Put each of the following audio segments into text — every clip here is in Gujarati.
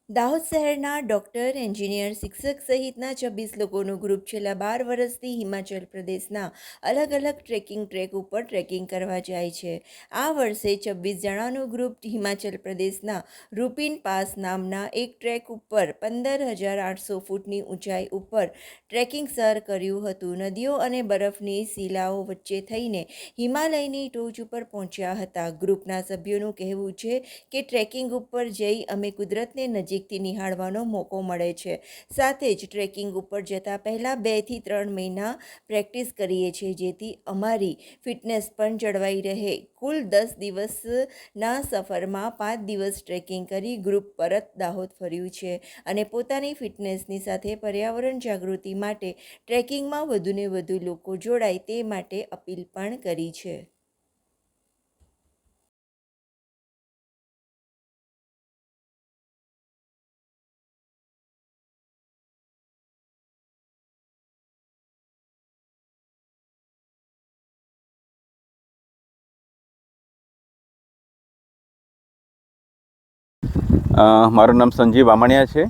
દાહોદ શહેરના ડૉક્ટર, એન્જિનિયર, શિક્ષક સહિતના 26 લોકોનું ગ્રુપ છેલ્લા 12 વર્ષથી હિમાચલ પ્રદેશના અલગ અલગ ટ્રેકિંગ ટ્રેક ઉપર ટ્રેકિંગ કરવા જાય છે. આ વર્ષે 26 જણાનું ગ્રુપ હિમાચલ પ્રદેશના રૂપિન પાસ નામના એક ટ્રેક ઉપર 15,800 ફૂટની ઊંચાઈ ઉપર ટ્રેકિંગ સર કર્યું હતું. નદીઓ અને બરફની શિલાઓ વચ્ચે થઈને હિમાલયની ટોચ ઉપર પહોંચ્યા હતા. ગ્રુપના સભ્યોનું કહેવું છે કે ટ્રેકિંગ ઉપર જઈ અમે કુદરતને નજીકથી નિહાળવાનો મોકો મળે છે. સાથે જ ટ્રેકિંગ ઉપર જતાં પહેલાં 2 થી 3 મહિના પ્રેક્ટિસ કરીએ છીએ, જેથી અમારી ફિટનેસ પણ જળવાઈ રહે. કુલ 10 દિવસના સફરમાં 5 દિવસ ટ્રેકિંગ કરી ગ્રુપ પરત દાહોદ ફર્યું છે અને પોતાની ફિટનેસની સાથે પર્યાવરણ જાગૃતિ માટે ટ્રેકિંગમાં વધુને વધુ લોકો જોડાય તે માટે અપીલ પણ કરી છે. મારું નામ સંજીવ વામણિયા છે.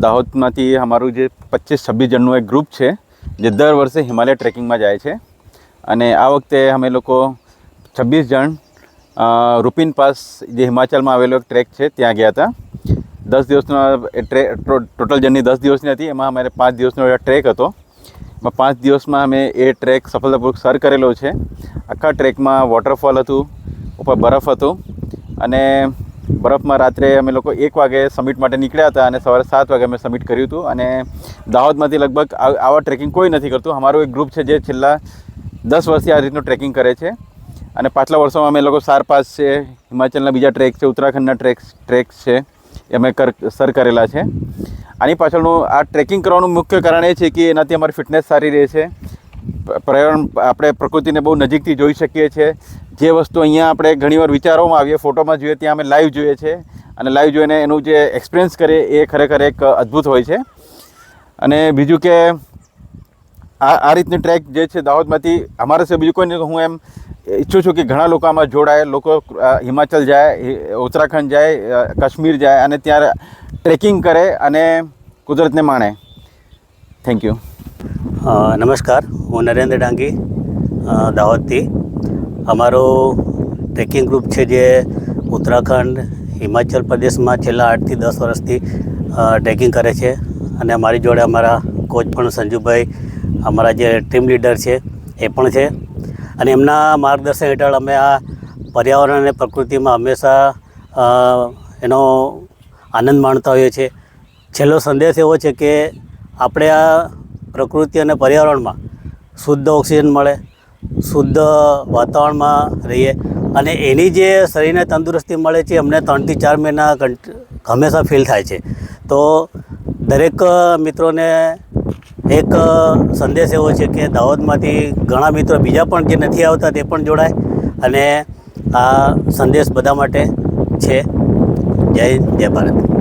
દાહોદમાંથી અમારું જે 25-26 જણનું એક ગ્રુપ છે જે દર વર્ષે હિમાલય ટ્રેકિંગમાં જાય છે. અને આ વખતે અમે લોકો 26 જણ રૂપિન પાસ જે હિમાચલમાં આવેલો એક ટ્રેક છે ત્યાં ગયા હતા. 10 દિવસનો ટોટલ જર્ની 10 દિવસની હતી. એમાં અમારે 5 દિવસનો ટ્રેક હતો. એમાં 5 દિવસમાં અમે એ ટ્રેક સફળતાપૂર્વક સર કરેલો છે. આખા ટ્રેકમાં વોટરફોલ હતું, ઉપર બરફ હતું અને બરફમાં રાત્રે અમે લોકો 1 વાગે સમિટ માટે નીકળ્યા હતા અને સવારે 7 વાગે અમે સમિટ કર્યું હતું. અને દાહોદમાંથી લગભગ આવા ટ્રેકિંગ કોઈ નથી કરતું. અમારું એક ગ્રુપ છે જે છેલ્લા 10 વર્ષથી આ રીતનું ટ્રેકિંગ કરે છે. અને પાછલા વર્ષોમાં અમે લોકો સાર પાસ છે, હિમાચલના બીજા ટ્રેક છે, ઉત્તરાખંડના ટ્રેક્સ છે એ અમે સર કરેલા છે. આની પાછળનું આ ટ્રેકિંગ કરવાનું મુખ્ય કારણ એ છે કે એનાથી અમારી ફિટનેસ સારી રહે છે. પર્યાવરણ આપણે પ્રકૃતિને બહુ નજીકથી જોઈ શકીએ છીએ. જે વસ્તુ અહીંયા આપણે ઘણીવાર વિચારોમાં આવીએ, ફોટોમાં જોઈએ, ત્યાં અમે લાઈવ જોઈએ છે અને લાઈવ જોઈને એનું જે એક્સપિરિયન્સ કરીએ એ ખરેખર એક અદ્ભુત હોય છે. અને બીજું કે આ રીતની ટ્રેક જે છે દાહોદમાંથી અમારે છે, બીજું કોઈ નહીં. હું એમ ઈચ્છું છું કે ઘણા લોકો આમાં જોડાય, લોકો હિમાચલ જાય, ઉત્તરાખંડ જાય, કાશ્મીર જાય અને ત્યાં ટ્રેકિંગ કરે અને કુદરતને માણે. Thank you. નમસ્કાર, હું નરેન્દ્ર ડાંગી દાહોદથી. અમારો ટ્રેકિંગ ગ્રુપ છે જે ઉત્તરાખંડ, હિમાચલ પ્રદેશમાં છેલ્લા 8 થી 10 વર્ષથી ટ્રેકિંગ કરે છે. અને અમારી જોડે અમારા કોચ પણ સંજુભાઈ, અમારા જે ટીમ લીડર છે એ પણ છે. અને એમના માર્ગદર્શન હેઠળ અમે આ પર્યાવરણ અને પ્રકૃતિમાં હંમેશા એનો આનંદ માણતા હોઈએ છીએ. છેલ્લો સંદેશ એવો છે કે આપણે આ પ્રકૃતિ અને પર્યાવરણમાં શુદ્ધ ઓક્સિજન મળે, શુદ્ધ વાતાવરણમાં રહીએ અને એની જે શરીરને તંદુરસ્તી મળે છે અમને 3 થી 4 મહિના હંમેશા ફીલ થાય છે. તો દરેક મિત્રોને એક સંદેશ એવો છે કે દાહોદમાંથી ઘણા મિત્રો બીજા પણ જે નથી આવતા તે પણ જોડાય અને આ સંદેશ બધા માટે છે. જય ભારત.